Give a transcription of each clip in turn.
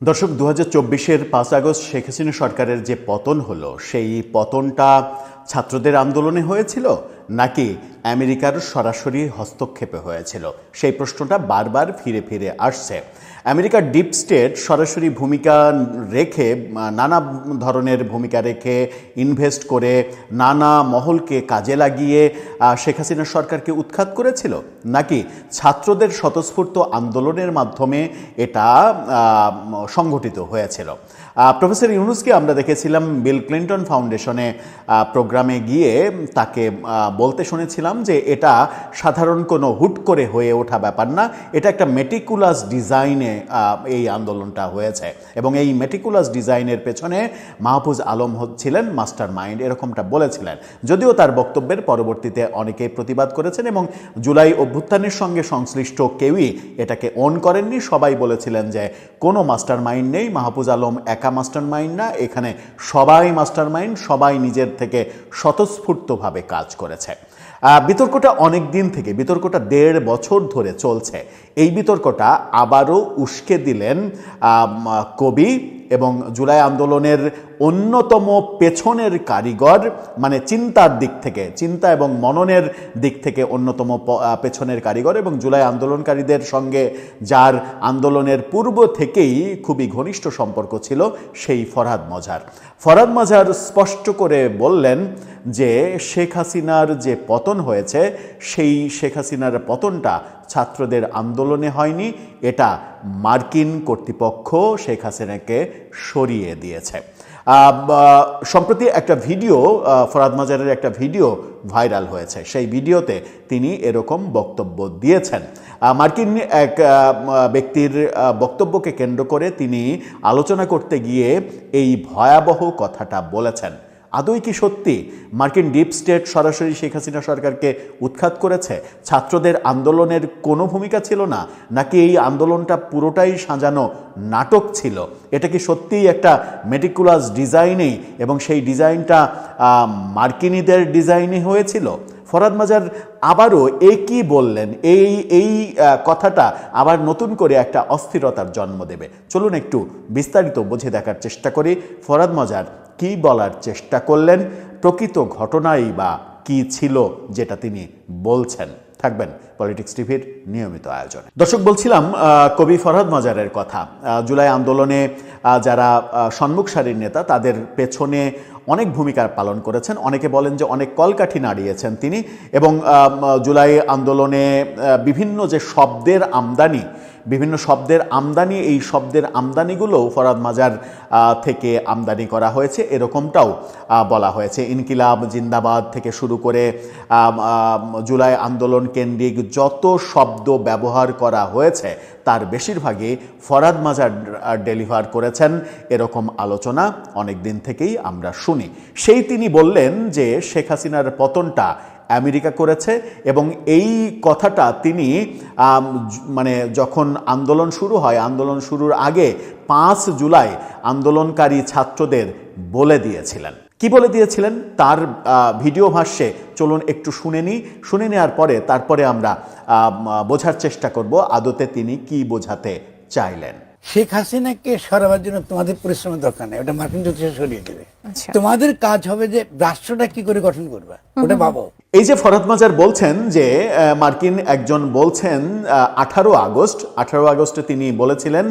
দর্শক ২০২৪-এর ৫ আগস্ট শেখ হাসিনা সরকারের যে পতন হলো সেই পতনটা ছাত্রদের আন্দোলনে হয়েছিল নাকি আমেরিকার সরাসরি হস্তক্ষেপে হয়েছিল সেই প্রশ্নটা বারবার ফিরে ফিরে আসছে। আমেরিকার ডিপ স্টেট সরাসরি ভূমিকা রেখে নানা ধরনের ভূমিকা রেখে ইনভেস্ট করে নানা মহলকে কাজে লাগিয়ে শেখ হাসিনা সরকারকে উৎখাত করেছিল নাকি ছাত্রদের স্বতঃস্ফূর্ত আন্দোলনের মাধ্যমে এটা সংগঠিত হয়েছিল। প্রফেসর ইউনুসকে আমরা দেখেছিলাম বিল ক্লিন্টন ফাউন্ডেশনে প্রোগ্রামে গিয়ে তাকে বলতে শুনেছিলাম যে এটা সাধারণ কোনো হুট করে হয়ে ওঠা ব্যাপার না, এটা একটা মেটিকুলাস ডিজাইনে এই আন্দোলনটা হয়েছে এবং এই মেটিকুলাস ডিজাইনের পেছনে মাহফুজ আলম ছিলেন মাস্টার মাইন্ড, এরকমটা বলেছিলেন। যদিও তার বক্তব্যের পরবর্তীতে অনেকেই প্রতিবাদ করেছেন এবং জুলাই অভ্যুত্থানের সঙ্গে সংশ্লিষ্ট কেউই এটাকে অন করেননি। সবাই বলেছিলেন যে কোনো মাস্টার মাইন্ড নেই, মাহফুজ আলম একা মাস্টার মাইন্ড না, এখানে সবাই মাস্টার মাইন্ড, সবাই নিজের থেকে স্বতঃস্ফূর্তভাবে কাজ করেছে। বিতর্কটা অনেক দিন থেকে, বিতর্কটা ১.৫ বছর ধরে চলছে। এই বিতর্কটা আবারও উস্কে দিলেন কবি এবং জুলাই আন্দোলনের অন্যতম পেছনের কারিগর, মানে চিন্তার দিক থেকে, চিন্তা এবং মননের দিক থেকে অন্যতম পেছনের কারিগর এবং জুলাই আন্দোলনকারীদের সঙ্গে যার আন্দোলনের পূর্ব থেকেই খুবই ঘনিষ্ঠ সম্পর্ক ছিল, সেই ফরহাদ মজার। ফরহাদ মজার স্পষ্ট করে বললেন যে শেখ হাসিনার যে পতন হয়েছে সেই শেখ হাসিনার পতনটা ছাত্রদের আন্দোলনে হয়নি, এটা মার্কিন কর্তৃপক্ষ শেখ হাসিনাকে সরিয়ে দিয়েছে। সম্প্রতি একটা ভিডিও, ফরহাদ মজারের একটা ভিডিও ভাইরাল হয়েছে। সেই ভিডিওতে তিনি এরকম বক্তব্য দিয়েছেন। মার্কিন এক ব্যক্তির বক্তব্যকে কেন্দ্র করে তিনি আলোচনা করতে গিয়ে এই ভয়াবহ কথাটা বলেছেন। আদৌ কি সত্যি মার্কিন ডিপ স্টেট সরাসরি শেখ হাসিনা সরকারকে উৎখাত করেছে? ছাত্রদের আন্দোলনের কোনো ভূমিকা ছিল না, নাকি এই আন্দোলনটা পুরোটাই সাজানো নাটক ছিল? এটা কি সত্যিই একটা মেটিকুলাস ডিজাইনেই এবং সেই ডিজাইনটা মার্কিনীদের ডিজাইনে হয়েছিল? ফরহাদ মজার আবারও একই বললেন, এই কথাটা আবার নতুন করে একটা অস্থিরতার জন্ম দেবে। চলুন একটু বিস্তারিত বুঝে দেখার চেষ্টা করি ফরহাদ মজার কি বলার চেষ্টা করলেন, প্রকৃত ঘটনাই বা কি ছিল যেটা তিনি বলছেন। থাকবেন পলিটিক্স টিভির নিয়মিত আয়োজনে। দর্শক, বলছিলাম কবি ফরহাদ মজারের কথা। জুলাই আন্দোলনে যারা সম্মুখ সারির নেতা তাদের পেছনে অনেক ভূমিকা পালন করেছেন, অনেকে বলেন যে অনেক কলকাঠি নাড়িয়েছেন তিনি, এবং জুলাই আন্দোলনে বিভিন্ন যে শব্দের আমদানি, বিভিন্ন শব্দের আমদানি, এই শব্দের আমদানিগুলোও ফরহাদ মজার থেকে আমদানি করা হয়েছে এরকমটাও বলা হয়েছে। ইনকিলাব জিন্দাবাদ থেকে শুরু করে জুলাই আন্দোলন কেন্দ্রিক যত শব্দ ব্যবহার করা হয়েছে তার বেশিরভাগই ফরহাদ মজার ডেলিভার করেছেন, এরকম আলোচনা অনেক দিন থেকেই আমরা শুনি। সেই তিনি বললেন যে শেখ হাসিনার পতনটা আমেরিকা করেছে এবং এই কথাটা তিনি মানে যখন আন্দোলন শুরু হয়, আন্দোলন শুরুর আগে ৫ জুলাই আন্দোলনকারী ছাত্রদের বলে দিয়েছিলেন। কি বলে দিয়েছিলেন তার ভিডিও ভাষ্যে চলুন একটু শুনে নেওয়ার পরে তারপরে আমরা বোঝার চেষ্টা করব আদতে তিনি কি বোঝাতে চাইলেন। শেখ হাসিনাকে সরাবার জন্য তোমাদের পরিশ্রমের দরকার নেই, ওটা মার্কিন যুক্তরাষ্ট্র সরিয়ে দেবে। তোমাদের কাজ হবে যে রাষ্ট্রটা কি করে গঠন করবে ওটা ভাবো। এই যে ফরহাদ মজার বলছেন যে মার্কিন একজন বলছেন 18 আগস্টে তিনি বলেছিলেন,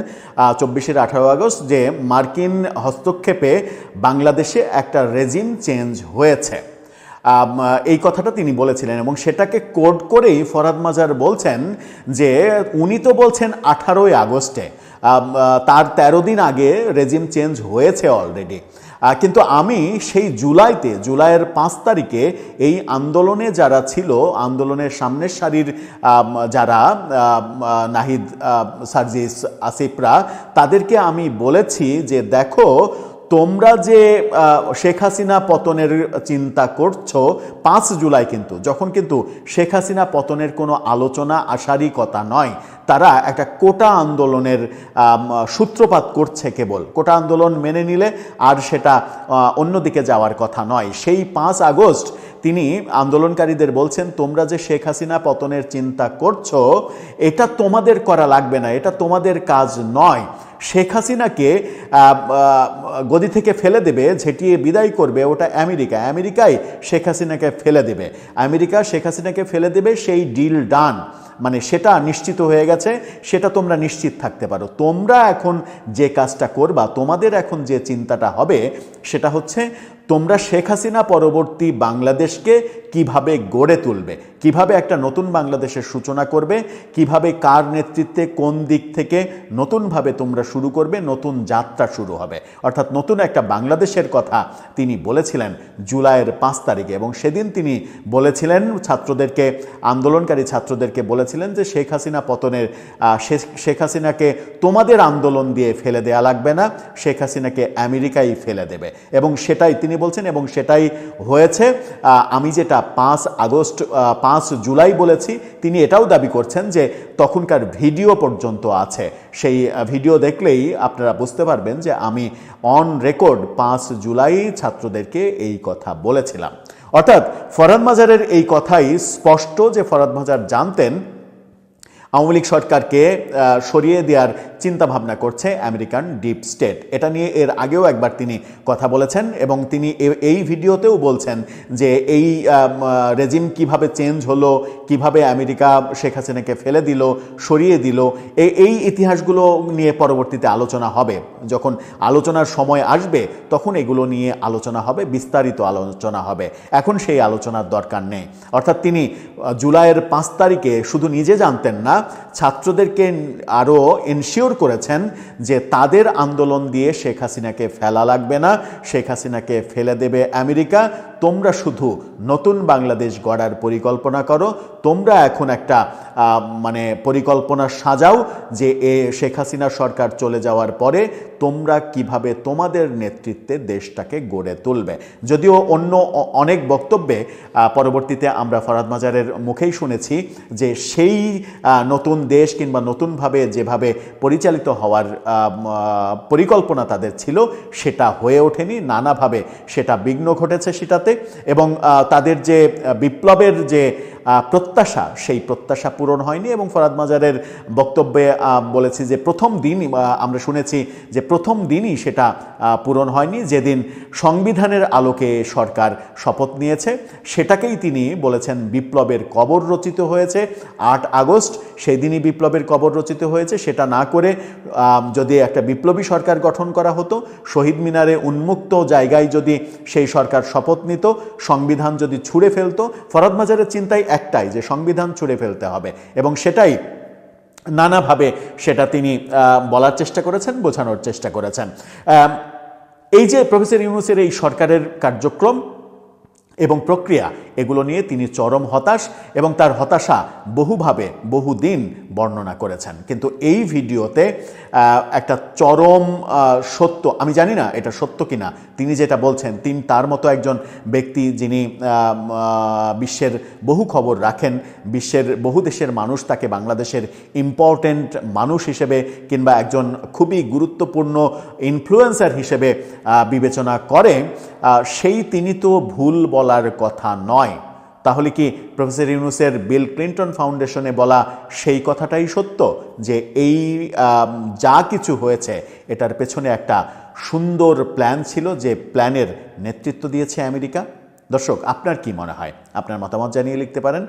24-এর 18 আগস্ট, যে মার্কিন হস্তক্ষেপে বাংলাদেশে একটা রেজিম চেঞ্জ হয়েছে। এই কথাটা তিনি বলেছিলেন এবং সেটাকে কোড করেই ফরহাদ মজার বলছেন যে উনি তো বলছেন 18 আগস্টে, তার 13 দিন আগে রেজিম চেঞ্জ হয়েছে অলরেডি, কিন্তু আমি সেই জুলাইয়ের 5 তারিখে এই আন্দোলনে যারা ছিল, আন্দোলনের সামনের সারির যারা নাহিদ, সার্জিস, আসিফরা, তাদেরকে আমি বলেছি যে দেখো তোমরা যে শেখ হাসিনা পতনের চিন্তা করছো 5 জুলাই যখন শেখ হাসিনা পতনের কোনো আলোচনা আসারই কথা নয়, তারা একটা কোটা আন্দোলনের সূত্রপাত করছে। কেবল কোটা আন্দোলন মেনে নিলে আর সেটা অন্যদিকে যাওয়ার কথা নয়। সেই 5 আগস্ট তিনি আন্দোলনকারীদের বলছেন তোমরা যে শেখ হাসিনা পতনের চিন্তা করছো এটা তোমাদের করা লাগবে না, এটা তোমাদের কাজ নয়। শেখ হাসিনাকে গদি থেকে ফেলে দেবে, ঝেঁটিয়ে বিদায় করবে, ওটা আমেরিকা। আমেরিকাই শেখ হাসিনাকে ফেলে দেবে, আমেরিকা শেখ হাসিনাকে ফেলে দেবে, সেই ডিল ডান, মানে সেটা নিশ্চিত হয়ে গেছে, সেটা তোমরা নিশ্চিত থাকতে পারো। তোমরা এখন যে কাজটা করবা, তোমাদের এখন যে চিন্তাটা হবে সেটা হচ্ছে তোমরা শেখ হাসিনা পরবর্তী বাংলাদেশকে কিভাবে গড়ে তুলবে, কিভাবে একটা নতুন বাংলাদেশের সূচনা করবে, কিভাবে কার নেতৃত্বে কোন দিক থেকে নতুনভাবে তোমরা শুরু করবে, নতুন যাত্রা শুরু হবে। অর্থাৎ নতুন একটা বাংলাদেশের কথা তিনি বলেছিলেন জুলাইয়ের 5 তারিখে, এবং সেদিন তিনি বলেছিলেন ছাত্রদেরকে, আন্দোলনকারী ছাত্রদেরকে বলেছিলেন যে শেখ হাসিনা পতনের, শেখ হাসিনাকে তোমাদের আন্দোলন দিয়ে ফেলে দেয়া লাগবে না, শেখ হাসিনাকে আমেরিকাই ফেলে দেবে। এবং সেটাই তিনি বলছেন, এবং সেটাই হয়েছে। আমি যেটা 5 জুলাই বলেছি, তিনি এটাও দাবি করছেন যে তখনকার ভিডিও পর্যন্ত আছে। সেই ভিডিও দেখলেই আপনারা বুঝতে পারবেন যে আমি অন রেকর্ড 5 জুলাই ছাত্রদেরকে এই কথা বলেছিলাম। অর্থাৎ ফরহাদ মাজারের এই কথাই স্পষ্ট যে ফরহাদ মাজার জানতেন আওয়ামী লীগ সরকারকে সরিয়ে দেওয়ার চিন্তাভাবনা করছে আমেরিকান ডিপ স্টেট। এটা নিয়ে এর আগেও একবার তিনি কথা বলেছেন, এবং তিনি এই ভিডিওতেও বলছেন যে এই রেজিম কিভাবে চেঞ্জ হলো, কিভাবে আমেরিকা শেখ হাসিনাকে ফেলে দিল, সরিয়ে দিল, এই ইতিহাসগুলো নিয়ে পরবর্তীতে আলোচনা হবে। যখন আলোচনার সময় আসবে তখন এগুলো নিয়ে আলোচনা হবে, বিস্তারিত আলোচনা হবে। এখন সেই আলোচনার দরকার নেই। অর্থাৎ তিনি জুলাইয়ের 5 তারিখে শুধু নিজে জানতেন না, ছাত্রদেরকে আরও এনশিওর করেছেন যে তাদের আন্দোলন দিয়ে শেখ হাসিনাকে ফেলা লাগবে না, শেখ হাসিনাকে ফেলে দেবে আমেরিকা। তোমরা শুধু নতুন বাংলাদেশ গড়ার পরিকল্পনা করো, তোমরা এখন একটা মানে পরিকল্পনা সাজাও যে শেখ হাসিনা সরকার চলে যাওয়ার পরে তোমরা কিভাবে তোমাদের নেতৃত্বে দেশটাকে গড়ে তুলবে। যদিও অন্য অনেক বক্তব্যে পরবর্তীতে আমরা ফরহাদ মাজারের মুখেই শুনেছি যে সেই নতুন দেশ কিংবা নতুনভাবে যেভাবে পরিচালিত হওয়ার পরিকল্পনা তাদের ছিল সেটা হয়ে ওঠেনি, নানাভাবে সেটা বিঘ্ন ঘটেছে সেটাতে। এবং তাদের যে বিপ্লবের যে প্রত্যাশা, সেই প্রত্যাশা পূরণ হয়নি। এবং ফরহাদ মাজারের বক্তব্যে বলেছি যে প্রথম দিন আমরা শুনেছি যে প্রথম দিনই সেটা পূরণ হয়নি, যেদিন সংবিধানের আলোকে সরকার শপথ নিয়েছে সেটাকেই তিনি বলেছেন বিপ্লবের কবর রচিত হয়েছে। 8 আগস্ট সেই দিনই বিপ্লবের কবর রচিত হয়েছে। সেটা না করে যদি একটা বিপ্লবী সরকার গঠন করা হতো, শহীদ মিনারে উন্মুক্ত জায়গায় যদি সেই সরকার শপথ নিত, সংবিধান যদি ছুঁড়ে ফেলতো, ফরহাদ মাজারের চিন্তায় একটাই যে সংবিধান ছুঁড়ে ফেলতে হবে। এবং সেটাই নানাভাবে সেটা তিনি বলার চেষ্টা করেছেন, বোঝানোর চেষ্টা করেছেন। এই যে প্রফেসর ইউনূসের এই সরকারের কার্যক্রম এবং প্রক্রিয়া, এগুলো নিয়ে তিনি চরম হতাশ, এবং তার হতাশা বহুভাবে বহুদিন বর্ণনা করেছেন। কিন্তু এই ভিডিওতে একটা চরম সত্য, আমি জানি না এটা সত্য কিনা, তিনি যেটা বলছেন, তিনি তার মতো একজন ব্যক্তি যিনি বিশ্বের বহু খবর রাখেন, বিশ্বের বহু দেশের মানুষ তাকে বাংলাদেশের ইম্পর্টেন্ট মানুষ হিসেবে কিংবা একজন খুবই গুরুত্বপূর্ণ ইনফ্লুয়েন্সার হিসেবে বিবেচনা করে, সেই তিনি তো ভুল বলার কথা নয়। তাহলে কি প্রফেসর ইউনূসের বিল ক্লিন্টন ফাউন্ডেশনে বলা সেই কথাটাই সত্য যে এই যা কিছু হয়েছে এটার পেছনে একটা সুন্দর প্ল্যান ছিল, যে প্ল্যানের নেতৃত্ব দিয়েছে আমেরিকা? দর্শক, আপনার কি মনে হয়? আপনার মতামত জানিয়ে লিখতে পারেন।